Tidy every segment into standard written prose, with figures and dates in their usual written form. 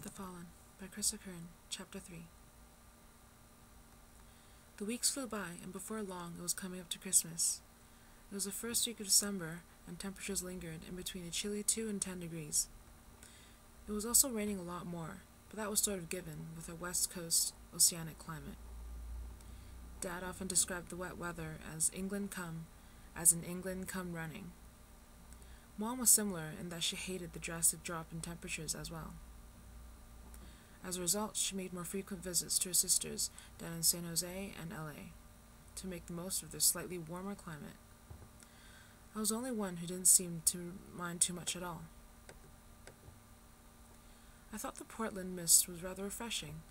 The Fallen by Krissa Curran, Chapter 3. The weeks flew by, and before long it was coming up to Christmas. It was the first week of December, and temperatures lingered in between a chilly 2 and 10 degrees. It was also raining a lot more, but that was sort of given with our west coast oceanic climate. Dad often described the wet weather as in England come running. Mom was similar in that she hated the drastic drop in temperatures as well. As a result, she made more frequent visits to her sisters down in San Jose and LA to make the most of their slightly warmer climate. I was the only one who didn't seem to mind too much at all. I thought the Portland mist was rather refreshing,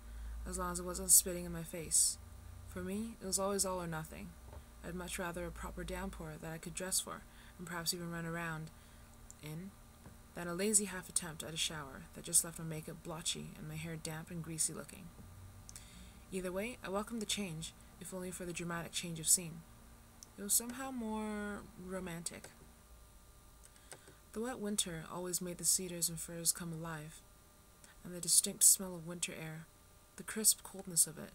as long as it wasn't spitting in my face. For me, it was always all or nothing. I'd much rather a proper downpour that I could dress for, and perhaps even run around in, than a lazy half attempt at a shower that just left my makeup blotchy and my hair damp and greasy looking. Either way, I welcomed the change, if only for the dramatic change of scene. It was somehow more romantic. The wet winter always made the cedars and firs come alive, and the distinct smell of winter air, the crisp coldness of it,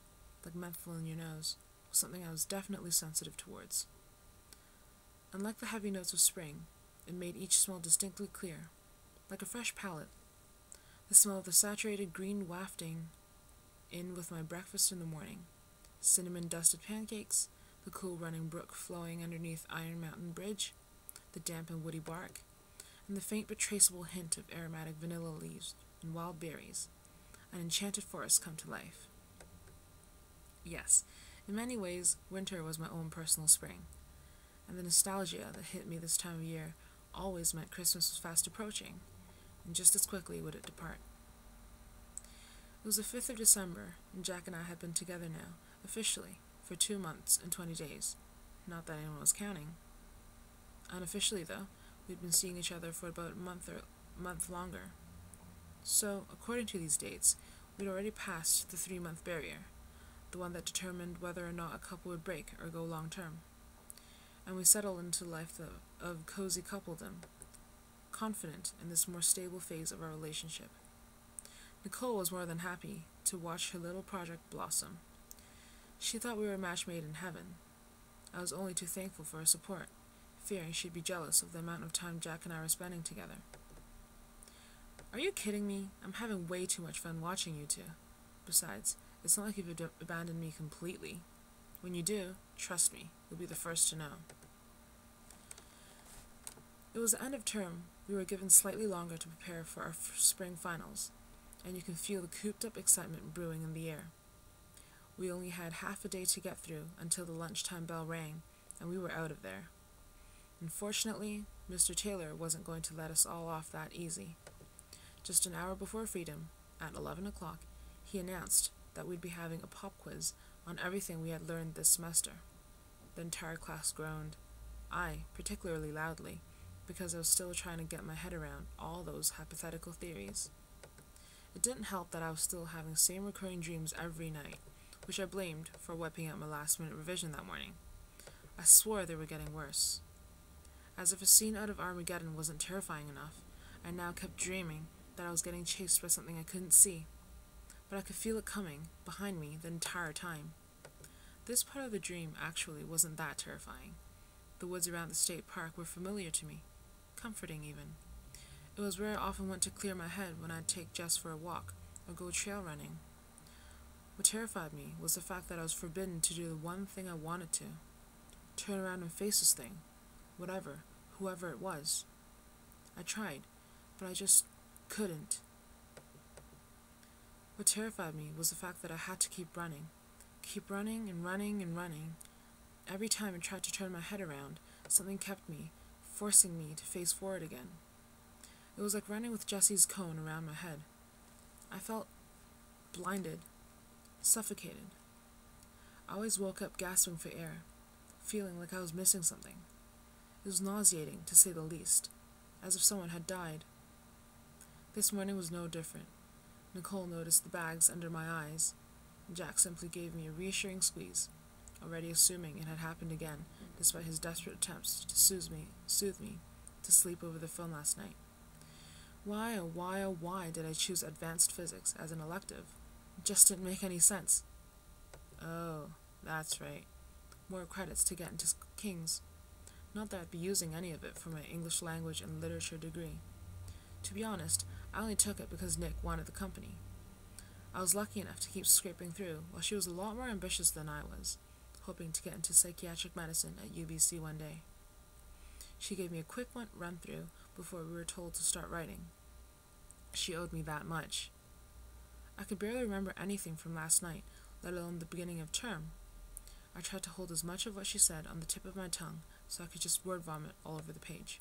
like menthol in your nose, was something I was definitely sensitive towards. Unlike the heavy notes of spring, it made each smell distinctly clear, like a fresh palate. The smell of the saturated green wafting in with my breakfast in the morning, cinnamon-dusted pancakes, the cool running brook flowing underneath Iron Mountain Bridge, the damp and woody bark, and the faint but traceable hint of aromatic vanilla leaves and wild berries, an enchanted forest come to life. Yes, in many ways, winter was my own personal spring, and the nostalgia that hit me this time of year always meant Christmas was fast approaching, and just as quickly would it depart. It was the 5th of December, and Jack and I had been together now, officially, for 2 months and 20 days. Not that anyone was counting. Unofficially, though, we'd been seeing each other for about a month longer. So, according to these dates, we'd already passed the 3-month barrier, the one that determined whether or not a couple would break or go long-term. And we settled into life of cozy coupledom, confident in this more stable phase of our relationship. Nicole was more than happy to watch her little project blossom. She thought we were a match made in heaven. I was only too thankful for her support, fearing she'd be jealous of the amount of time Jack and I were spending together. Are you kidding me? I'm having way too much fun watching you two. Besides, it's not like you've abandoned me completely. When you do, trust me, you'll be the first to know. It was the end of term. We were given slightly longer to prepare for our spring finals, and you can feel the cooped-up excitement brewing in the air. We only had half a day to get through until the lunchtime bell rang, and we were out of there. Unfortunately, Mr. Taylor wasn't going to let us all off that easy. Just an hour before freedom, at 11 o'clock, he announced that we'd be having a pop quiz on everything we had learned this semester. The entire class groaned, I particularly loudly, because I was still trying to get my head around all those hypothetical theories. It didn't help that I was still having the same recurring dreams every night, which I blamed for wiping out my last-minute revision that morning. I swore they were getting worse. As if a scene out of Armageddon wasn't terrifying enough, I now kept dreaming that I was getting chased by something I couldn't see, but I could feel it coming, behind me, the entire time. This part of the dream actually wasn't that terrifying. The woods around the state park were familiar to me, comforting even. It was where I often went to clear my head when I'd take Jess for a walk, or go trail running. What terrified me was the fact that I was forbidden to do the one thing I wanted to. Turn around and face this thing. Whatever, whoever it was. I tried, but I just couldn't. What terrified me was the fact that I had to keep running. Keep running and running and running. Every time I tried to turn my head around, something kept me, forcing me to face forward again. It was like running with Jesse's cone around my head. I felt blinded, suffocated. I always woke up gasping for air, feeling like I was missing something. It was nauseating, to say the least, as if someone had died. This morning was no different. Nicole noticed the bags under my eyes. Jack simply gave me a reassuring squeeze, already assuming it had happened again, despite his desperate attempts to soothe me to sleep over the phone last night. Why, oh why, oh why did I choose advanced physics as an elective? It just didn't make any sense. Oh, that's right. More credits to get into King's. Not that I'd be using any of it for my English language and literature degree. To be honest, I only took it because Nick wanted the company. I was lucky enough to keep scraping through, while she was a lot more ambitious than I was, hoping to get into psychiatric medicine at UBC one day. She gave me a quick run-through before we were told to start writing. She owed me that much. I could barely remember anything from last night, let alone the beginning of term. I tried to hold as much of what she said on the tip of my tongue so I could just word vomit all over the page.